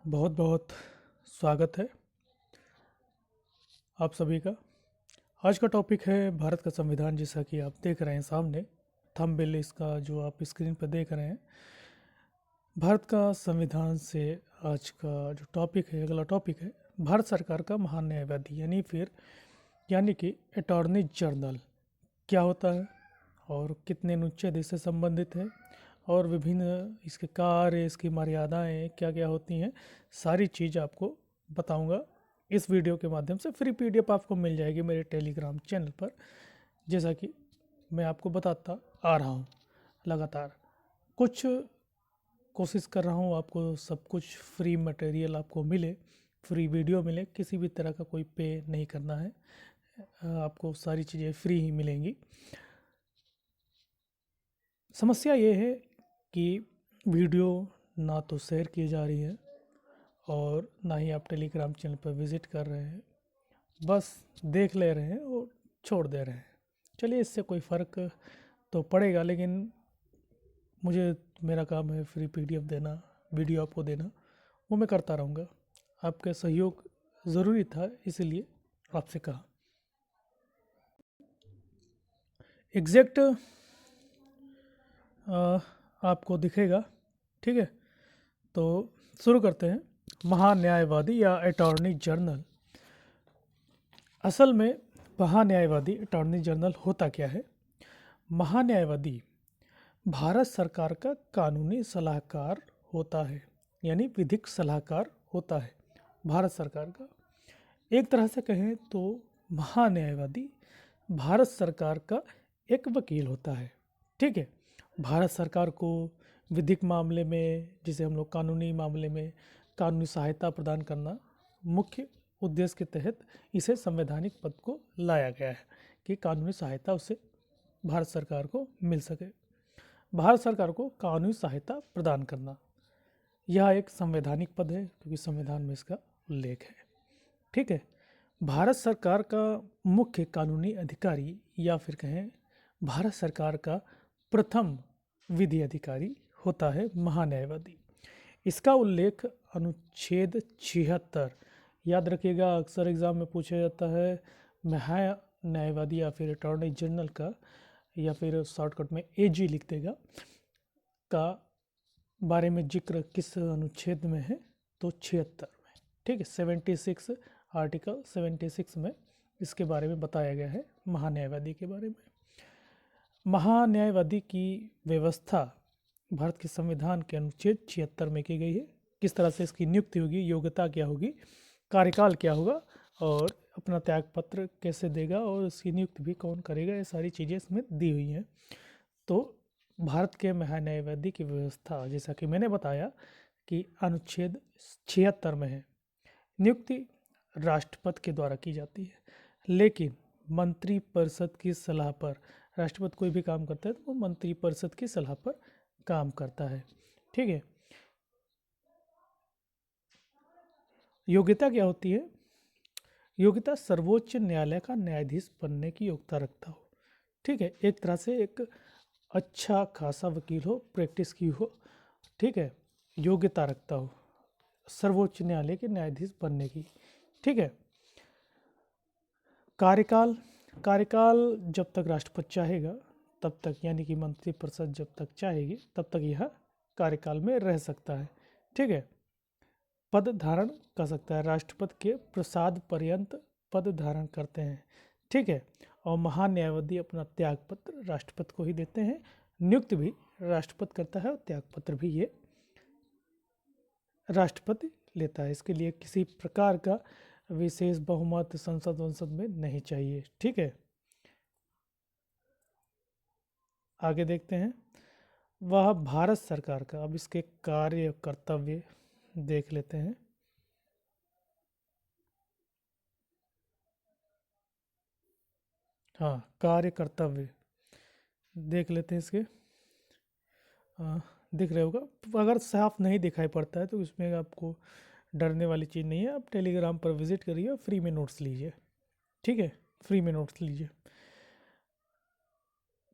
बहुत बहुत स्वागत है आप सभी का। आज का टॉपिक है भारत का संविधान। जैसा कि आप देख रहे हैं सामने थंबनेल इसका जो आप स्क्रीन पर देख रहे हैं, भारत का संविधान से आज का जो टॉपिक है, अगला टॉपिक है भारत सरकार का महान न्यायवादी यानी कि अटॉर्नी जनरल क्या होता है और कितने अनुच्छेद इससे संबंधित है और विभिन्न इसके कार्य, इसकी मर्यादाएं क्या क्या होती हैं, सारी चीज़ आपको बताऊंगा इस वीडियो के माध्यम से। फ्री पीडीएफ आपको मिल जाएगी मेरे टेलीग्राम चैनल पर, जैसा कि मैं आपको बताता आ रहा हूँ लगातार। कुछ कोशिश कर रहा हूँ आपको सब कुछ फ्री मटेरियल आपको मिले, फ्री वीडियो मिले, किसी भी तरह का कोई पे नहीं करना है, आपको सारी चीज़ें फ्री ही मिलेंगी। समस्या ये है कि वीडियो ना तो शेयर की जा रही है और ना ही आप टेलीग्राम चैनल पर विज़िट कर रहे हैं, बस देख ले रहे हैं और छोड़ दे रहे हैं। चलिए, इससे कोई फ़र्क तो पड़ेगा, लेकिन मुझे मेरा काम है फ्री पीडीएफ देना, वीडियो आपको देना, वो मैं करता रहूँगा। आपका सहयोग ज़रूरी था, इसीलिए आपसे कहा। एग्जैक्ट आपको दिखेगा, ठीक है। तो शुरू करते हैं। महान्यायवादी या अटॉर्नी जनरल। असल में महान्यायवादी अटॉर्नी जनरल होता क्या है? महान्यायवादी भारत सरकार का कानूनी सलाहकार होता है, यानी विधिक सलाहकार होता है भारत सरकार का। एक तरह से कहें तो महान्यायवादी भारत सरकार का एक वकील होता है, ठीक है। भारत सरकार को विधिक मामले में, जिसे हम लोग कानूनी मामले में कानूनी सहायता प्रदान करना मुख्य उद्देश्य के तहत इसे संवैधानिक पद को लाया गया है कि कानूनी सहायता उसे भारत सरकार को मिल सके। भारत सरकार को कानूनी सहायता प्रदान करना, यह एक संवैधानिक पद है क्योंकि संविधान में इसका उल्लेख है, ठीक है। भारत सरकार का मुख्य कानूनी अधिकारी या फिर कहें भारत सरकार का प्रथम विधि अधिकारी होता है महान्यायवादी। इसका उल्लेख अनुच्छेद 76, याद रखिएगा, अक्सर एग्ज़ाम में पूछा जाता है महान्यायवादी या फिर अटॉर्नी जनरल का, या फिर शॉर्टकट में एजी लिख देगा, का बारे में जिक्र किस अनुच्छेद में है? तो 76 में, ठीक है। 76 आर्टिकल 76 में इसके बारे में बताया गया है, महान्यायवादी के बारे में। महान्यायवादी की व्यवस्था भारत के संविधान के अनुच्छेद 76 में की गई है। किस तरह से इसकी नियुक्ति होगी, योग्यता क्या होगी, कार्यकाल क्या होगा और अपना त्यागपत्र कैसे देगा और इसकी नियुक्ति भी कौन करेगा, ये सारी चीज़ें इसमें दी हुई हैं। तो भारत के महान्यायवादी की व्यवस्था, जैसा कि मैंने बताया कि अनुच्छेद 76 में है। नियुक्ति राष्ट्रपति के द्वारा की जाती है, लेकिन मंत्रिपरिषद की सलाह पर, राष्ट्रपति कोई भी काम करता है तो वो मंत्रिपरिषद की सलाह पर काम करता है, ठीक है। योग्यता क्या होती है? योग्यता सर्वोच्च न्यायालय का न्यायाधीश बनने की योग्यता रखता हो, ठीक है। एक तरह से एक अच्छा खासा वकील हो, प्रैक्टिस की हो, ठीक है, योग्यता रखता हो सर्वोच्च न्यायालय के न्यायाधीश बनने की, ठीक है। कार्यकाल, कार्यकाल जब तक राष्ट्रपति चाहेगा तब तक, यानी कि मंत्रिपरिषद जब तक चाहेगी तब तक यह कार्यकाल में रह सकता है, ठीक है। पद धारण कर सकता है, राष्ट्रपति के प्रसाद पर्यंत पद धारण करते हैं, ठीक है। और महान न्यायवादी अपना त्यागपत्र राष्ट्रपति को ही देते हैं, नियुक्त भी राष्ट्रपति करता है और त्यागपत्र भी ये राष्ट्रपति लेता है। इसके लिए किसी प्रकार का विशेष बहुमत संसद में नहीं चाहिए, ठीक है। आगे देखते हैं। वह भारत सरकार का, अब इसके कार्य कर्तव्य देख लेते हैं। हाँ, कार्य कर्तव्य देख लेते हैं इसके। दिख रहे होगा, अगर साफ नहीं दिखाई पड़ता है तो इसमें आपको डरने वाली चीज़ नहीं है। आप टेलीग्राम पर विजिट करिए, फ्री में नोट्स लीजिए, ठीक है, फ्री में नोट्स लीजिए।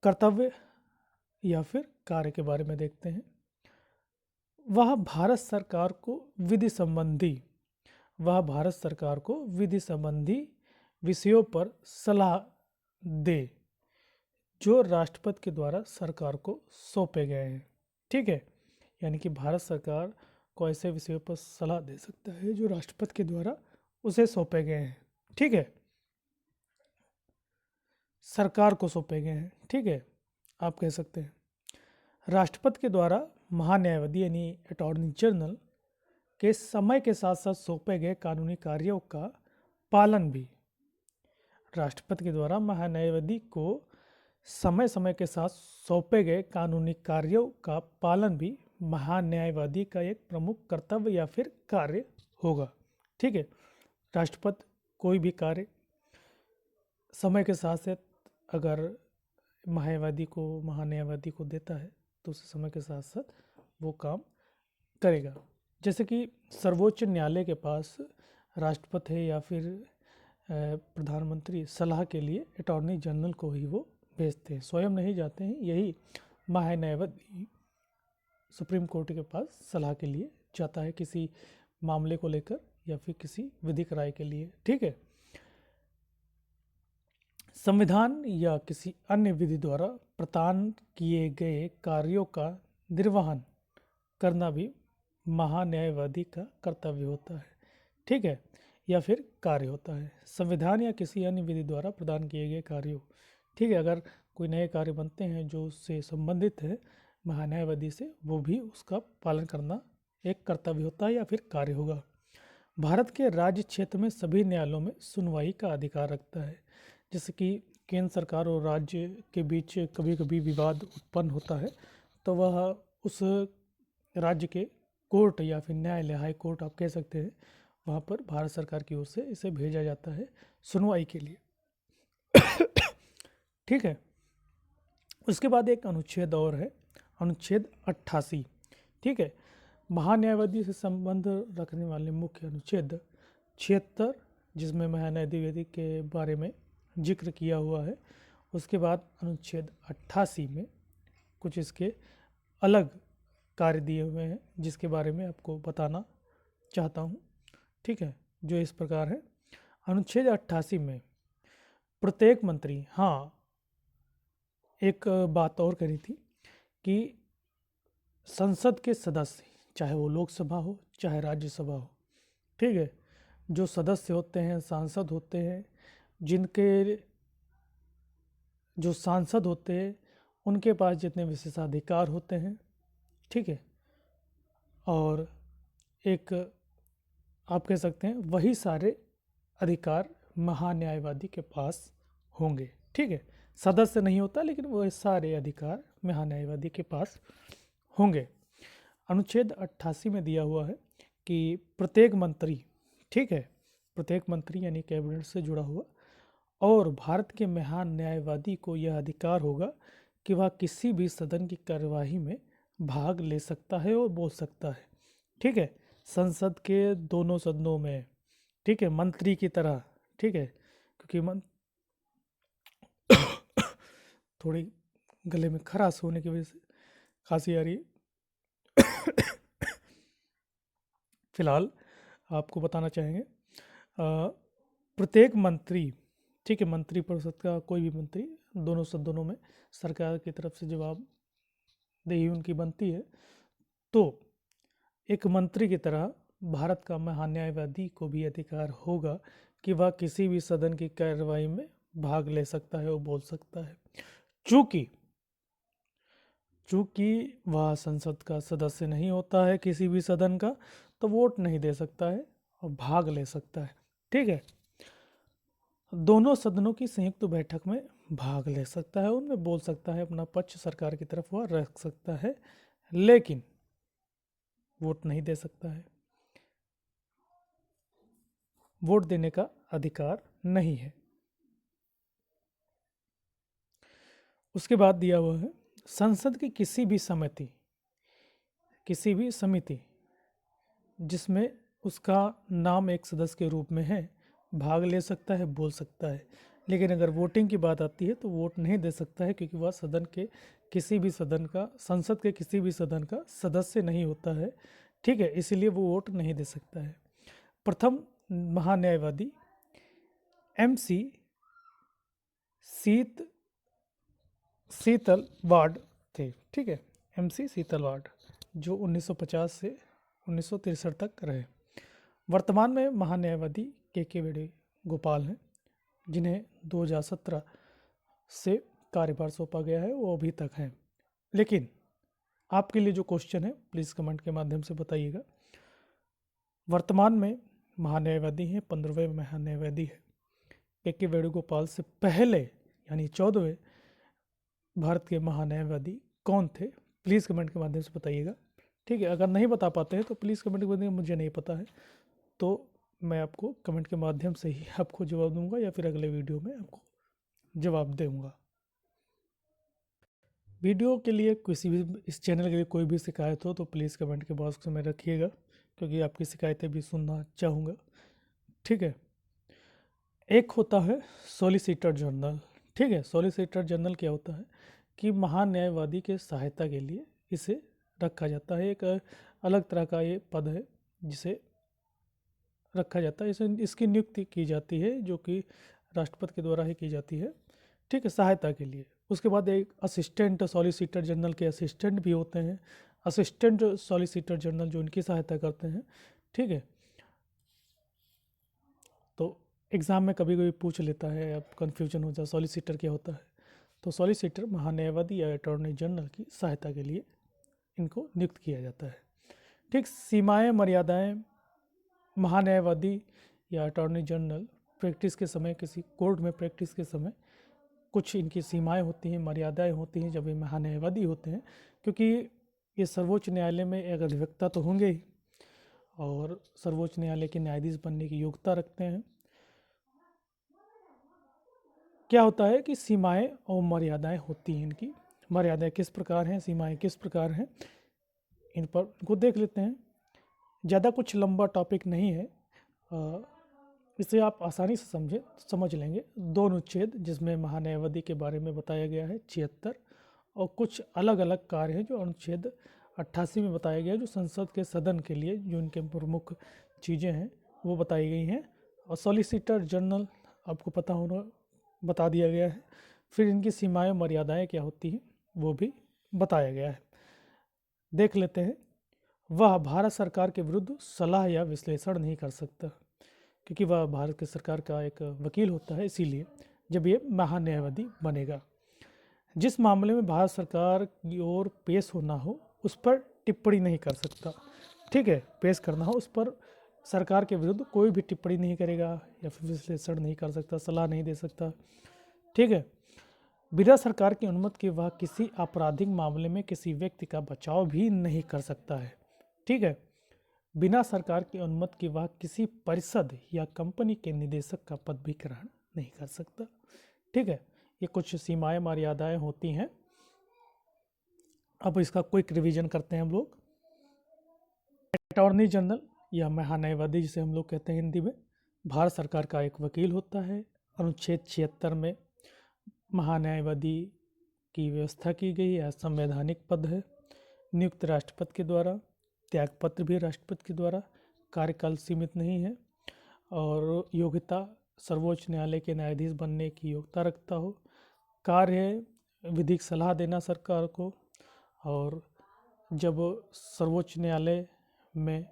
कर्तव्य या फिर कार्य के बारे में देखते हैं। वह भारत सरकार को विधि संबंधी वह भारत सरकार को विधि संबंधी विषयों पर सलाह दे जो राष्ट्रपति के द्वारा सरकार को सौंपे गए हैं। ठीक है, यानी कि भारत सरकार को ऐसे विषयों पर सलाह दे सकता है जो राष्ट्रपति के द्वारा उसे सौंपे गए हैं। ठीक है, सरकार को सौंपे गए हैं। ठीक है, आप कह सकते हैं राष्ट्रपति के द्वारा महान्यायवादी यानी अटॉर्नी जनरल के समय के साथ साथ सौंपे गए कानूनी कार्यों का पालन भी राष्ट्रपति के द्वारा महान्यायवादी को समय समय के साथ सौंपे गए कानूनी कार्यों का पालन भी महान्यायवादी का एक प्रमुख कर्तव्य या फिर कार्य होगा। ठीक है, राष्ट्रपति कोई भी कार्य समय के साथ साथ अगर महान्यायवादी को देता है तो उसे समय के साथ साथ वो काम करेगा। जैसे कि सर्वोच्च न्यायालय के पास राष्ट्रपति है या फिर प्रधानमंत्री सलाह के लिए अटॉर्नी जनरल को ही वो भेजते हैं, स्वयं नहीं जाते हैं। यही महान्यायवादी सुप्रीम कोर्ट के पास सलाह के लिए जाता है किसी मामले को लेकर या फिर किसी विधिक राय के लिए। ठीक है, संविधान या किसी अन्य विधि द्वारा प्रदान किए गए कार्यों का निर्वहन करना भी महान्यायवादी का कर्तव्य होता है। ठीक है, या फिर कार्य होता है। संविधान या किसी अन्य विधि द्वारा प्रदान किए गए कार्यों, ठीक है, अगर कोई नए कार्य बनते हैं जो उससे संबंधित है महान्यायवादी से, वो भी उसका पालन करना एक कर्तव्य होता है या फिर कार्य होगा। भारत के राज्य क्षेत्र में सभी न्यायालयों में सुनवाई का अधिकार रखता है। जैसे कि केंद्र सरकार और राज्य के बीच कभी कभी विवाद उत्पन्न होता है तो वह उस राज्य के कोर्ट या फिर न्यायालय, हाई कोर्ट आप कह सकते हैं, वहाँ पर भारत सरकार की ओर से इसे भेजा जाता है सुनवाई के लिए। ठीक है, उसके बाद एक अनुच्छेद और है, अनुच्छेद 88। ठीक है, महान्यायवादी से संबंध रखने वाले मुख्य अनुच्छेद 76 जिसमें महान्यायवादी के बारे में जिक्र किया हुआ है। उसके बाद अनुच्छेद 88 में कुछ इसके अलग कार्य दिए हुए हैं जिसके बारे में आपको बताना चाहता हूँ। ठीक है, जो इस प्रकार है। अनुच्छेद 88 में प्रत्येक मंत्री, हाँ एक बात और करी थी कि संसद के सदस्य, चाहे वो लोकसभा हो चाहे राज्यसभा हो, ठीक है, जो सदस्य होते हैं, सांसद होते हैं, जिनके जो सांसद होते हैं उनके पास जितने विशेषाधिकार होते हैं, ठीक है, और एक आप कह सकते हैं वही सारे अधिकार महान्यायवादी के पास होंगे। ठीक है, सदस्य नहीं होता लेकिन वह सारे अधिकार महान्यायवादी के पास होंगे। अनुच्छेद 88 में दिया हुआ है कि प्रत्येक मंत्री, ठीक है, प्रत्येक मंत्री यानी कैबिनेट से जुड़ा हुआ, और भारत के महान्यायवादी को यह अधिकार होगा कि वह किसी भी सदन की कार्यवाही में भाग ले सकता है और बोल सकता है। ठीक है, संसद के दोनों सदनों में, ठीक है, मंत्री की तरह। ठीक है, क्योंकि थोड़ी गले में खराश होने की वजह से खांसी आ रही है। फिलहाल आपको बताना चाहेंगे प्रत्येक मंत्री, ठीक है, मंत्री परिषद का कोई भी मंत्री दोनों सदनों में सरकार की तरफ से जवाबदेही उनकी बनती है, तो एक मंत्री की तरह भारत का महान्यायवादी को भी अधिकार होगा कि वह किसी भी सदन की कार्यवाही में भाग ले सकता है और बोल सकता है। चूंकि वह संसद का सदस्य नहीं होता है किसी भी सदन का, तो वोट नहीं दे सकता है और भाग ले सकता है। ठीक है, दोनों सदनों की संयुक्त बैठक में भाग ले सकता है, उनमें बोल सकता है, अपना पक्ष सरकार की तरफ वह रख सकता है, लेकिन वोट नहीं दे सकता है, वोट देने का अधिकार नहीं है। उसके बाद दिया हुआ है संसद की किसी भी समिति जिसमें उसका नाम एक सदस्य के रूप में है, भाग ले सकता है, बोल सकता है, लेकिन अगर वोटिंग की बात आती है तो वोट नहीं दे सकता है क्योंकि वह सदन के किसी भी सदन का, संसद के किसी भी सदन का सदस्य नहीं होता है, ठीक है, इसलिए वो वोट नहीं दे सकता है। प्रथम महान्यायवादी MC शीतलवाड थे, ठीक है, MC शीतलवाड, जो 1950 से 1963 तक रहे। वर्तमान में महान्यायवादी के वेणुगोपाल हैं, जिन्हें 2017 से कार्यभार सौंपा गया है, वो अभी तक हैं। लेकिन आपके लिए जो क्वेश्चन है प्लीज़ कमेंट के माध्यम से बताइएगा। वर्तमान में महान्यायवादी हैं, 15वें महान्यायवादी है। के वेणुगोपाल से पहले यानी 14वें भारत के महान्यायवादी कौन थे, प्लीज़ कमेंट के माध्यम से बताइएगा, ठीक है। अगर नहीं बता पाते हैं तो प्लीज़ कमेंट के माध्यम, मुझे नहीं पता है तो मैं आपको कमेंट के माध्यम से ही आपको जवाब दूंगा या फिर अगले वीडियो में आपको जवाब दूंगा। वीडियो के लिए किसी भी, इस चैनल के लिए कोई भी शिकायत हो तो प्लीज़ कमेंट के बॉक्स में रखिएगा, क्योंकि आपकी शिकायतें भी सुनना चाहूँगा, ठीक है। एक होता है सॉलिसिटर जनरल, ठीक है। सॉलिसिटर जनरल क्या होता है कि महान न्यायवादी के सहायता के लिए इसे रखा जाता है। एक अलग तरह का ये पद है जिसे रखा जाता है, इसे इसकी नियुक्ति की जाती है, जो कि राष्ट्रपति के द्वारा ही की जाती है, ठीक है, सहायता के लिए। उसके बाद एक असिस्टेंट सॉलिसिटर जनरल के असिस्टेंट भी होते हैं, असिस्टेंट सॉलिसिटर जनरल जो इनकी सहायता करते हैं, ठीक है। तो एग्ज़ाम में कभी कभी पूछ लेता है, अब कन्फ्यूजन हो जाए सॉलिसिटर क्या होता है। तो सॉलिसिटर महान्यायवादी या अटॉर्नी जनरल की सहायता के लिए इनको नियुक्त किया जाता है, ठीक। सीमाएं मर्यादाएं महान्यायवादी या अटॉर्नी जनरल प्रैक्टिस के समय, किसी कोर्ट में प्रैक्टिस के समय कुछ इनकी सीमाएं होती हैं, मर्यादाएं होती हैं जब ये महान्यायवादी होते हैं, क्योंकि ये सर्वोच्च न्यायालय में एक अधिवक्ता तो होंगे ही और सर्वोच्च न्यायालय के न्यायाधीश बनने की योग्यता रखते हैं। क्या होता है कि सीमाएं और मर्यादाएं होती हैं, इनकी मर्यादाएं किस प्रकार हैं, सीमाएं किस प्रकार हैं, इन पर इनको देख लेते हैं। ज़्यादा कुछ लंबा टॉपिक नहीं है, इसे आप आसानी से समझ लेंगे। दो अनुच्छेद जिसमें महान्यायवादी के बारे में बताया गया है 76, और कुछ अलग अलग कार्य हैं जो अनुच्छेद 88 में बताया गया है, जो संसद के सदन के लिए जो इनके प्रमुख चीज़ें हैं वो बताई गई हैं। और सॉलिसिटर जनरल आपको पता होना बता दिया गया है। फिर इनकी सीमाएं मर्यादाएं क्या होती हैं वो भी बताया गया है। देख लेते हैं। वह भारत सरकार के विरुद्ध सलाह या विश्लेषण नहीं कर सकता, क्योंकि वह भारत की सरकार का एक वकील होता है, इसीलिए जब ये महान्यायवादी बनेगा। जिस मामले में भारत सरकार की ओर पेश होना हो उस पर टिप्पणी नहीं कर सकता, ठीक है, पेश करना हो उस पर सरकार के विरुद्ध कोई भी टिप्पणी नहीं करेगा या फिर विश्लेषण नहीं कर सकता, सलाह नहीं दे सकता, ठीक है। बिना सरकार की अनुमति के वह किसी आपराधिक मामले में किसी व्यक्ति का बचाव भी नहीं कर सकता है, ठीक है। बिना सरकार की अनुमति के वह किसी परिषद या कंपनी के निदेशक का पद भी ग्रहण नहीं कर सकता, ठीक है। ये कुछ सीमाएं मर्यादाएं होती हैं। अब इसका क्विक रिवीजन करते हैं हम लोग। अटॉर्नी जनरल या महान्यायवादी जिसे हम लोग कहते हैं हिंदी में, भारत सरकार का एक वकील होता है। अनुच्छेद 76 में महान्यायवादी की व्यवस्था की गई है, संवैधानिक पद है, नियुक्त राष्ट्रपति के द्वारा, त्यागपत्र भी राष्ट्रपति के द्वारा, कार्यकाल सीमित नहीं है, और योग्यता सर्वोच्च न्यायालय के न्यायाधीश बनने की योग्यता रखता हो। कार्य है विधिक सलाह देना सरकार को, और जब सर्वोच्च न्यायालय में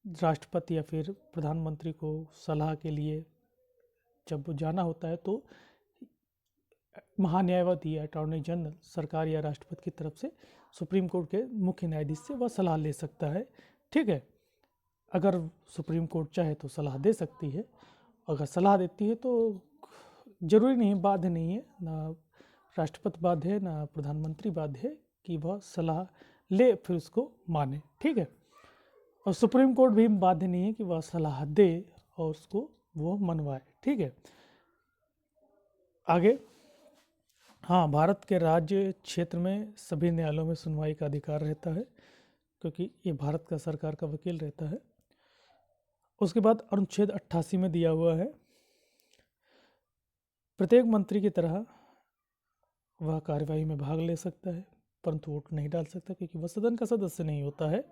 राष्ट्रपति या फिर प्रधानमंत्री को सलाह के लिए जब जाना होता है तो महान्यायवादी या अटॉर्नी जनरल सरकार या राष्ट्रपति की तरफ से सुप्रीम कोर्ट के मुख्य न्यायाधीश से वह सलाह ले सकता है, ठीक है। अगर सुप्रीम कोर्ट चाहे तो सलाह दे सकती है, अगर सलाह देती है तो जरूरी नहीं, बाध्य नहीं है, ना राष्ट्रपति बाध्य है ना प्रधानमंत्री बाध्य है कि वह सलाह ले फिर उसको माने, ठीक है। और सुप्रीम कोर्ट भी बाध्य नहीं है कि वह सलाह दे और उसको वो मनवाए, ठीक है। आगे, हाँ, भारत के राज्य क्षेत्र में सभी न्यायालयों में सुनवाई का अधिकार रहता है, क्योंकि ये भारत का सरकार का वकील रहता है। उसके बाद अनुच्छेद 88 में दिया हुआ है, प्रत्येक मंत्री की तरह वह कार्यवाही में भाग ले सकता है परंतु वोट नहीं डाल सकता, क्योंकि वह सदन का सदस्य नहीं होता है।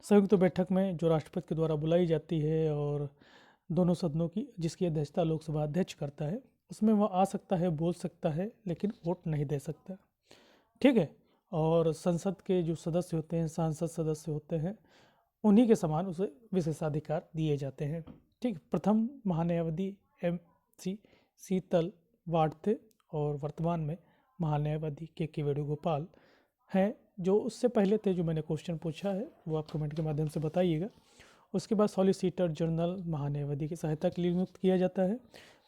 संयुक्त बैठक में जो राष्ट्रपति के द्वारा बुलाई जाती है और दोनों सदनों की, जिसकी अध्यक्षता लोकसभा अध्यक्ष करता है, उसमें वह आ सकता है, बोल सकता है, लेकिन वोट नहीं दे सकता। ठीक है। और संसद के जो सदस्य होते हैं, सांसद सदस्य होते हैं, उन्हीं के समान उसे विशेषाधिकार दिए जाते हैं। ठीक। प्रथम महान्यायवादी एम सी शीतल वाड थे और वर्तमान में महान्यायवादी के वेणुगोपाल हैं, जो उससे पहले थे। जो मैंने क्वेश्चन पूछा है वो आप कमेंट के माध्यम से बताइएगा। उसके बाद सॉलिसिटर जनरल महान्यायवादी की सहायता के लिए नियुक्त किया जाता है।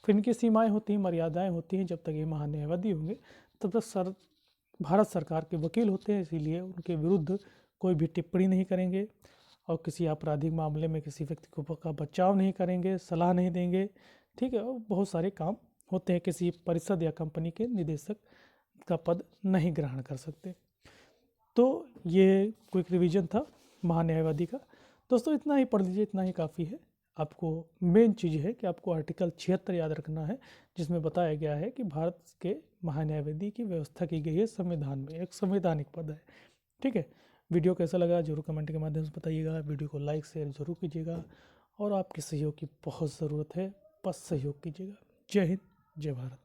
फिर इनकी सीमाएँ होती हैं, मर्यादाएँ होती हैं। जब तक ये महान्यायवादी होंगे तब तक भारत सरकार के वकील होते हैं, इसीलिए उनके विरुद्ध कोई भी टिप्पणी नहीं करेंगे और किसी आपराधिक मामले में किसी व्यक्ति को का बचाव नहीं करेंगे, सलाह नहीं देंगे। ठीक है। और बहुत सारे काम होते हैं। किसी परिषद या कंपनी के निदेशक का पद नहीं ग्रहण कर सकते। तो ये क्विक रिवीजन था महान्यायवादी का। दोस्तों इतना ही पढ़ लीजिए, इतना ही काफ़ी है। आपको मेन चीज़ है कि आपको आर्टिकल 76 याद रखना है, जिसमें बताया गया है कि भारत के महान्यायवादी की व्यवस्था की गई है संविधान में, एक संवैधानिक पद है। ठीक है। वीडियो कैसा लगा जरूर कमेंट के माध्यम से बताइएगा। वीडियो को लाइक शेयर जरूर कीजिएगा और आपके सहयोग की बहुत ज़रूरत है, बस सहयोग कीजिएगा। जय हिंद, जय भारत।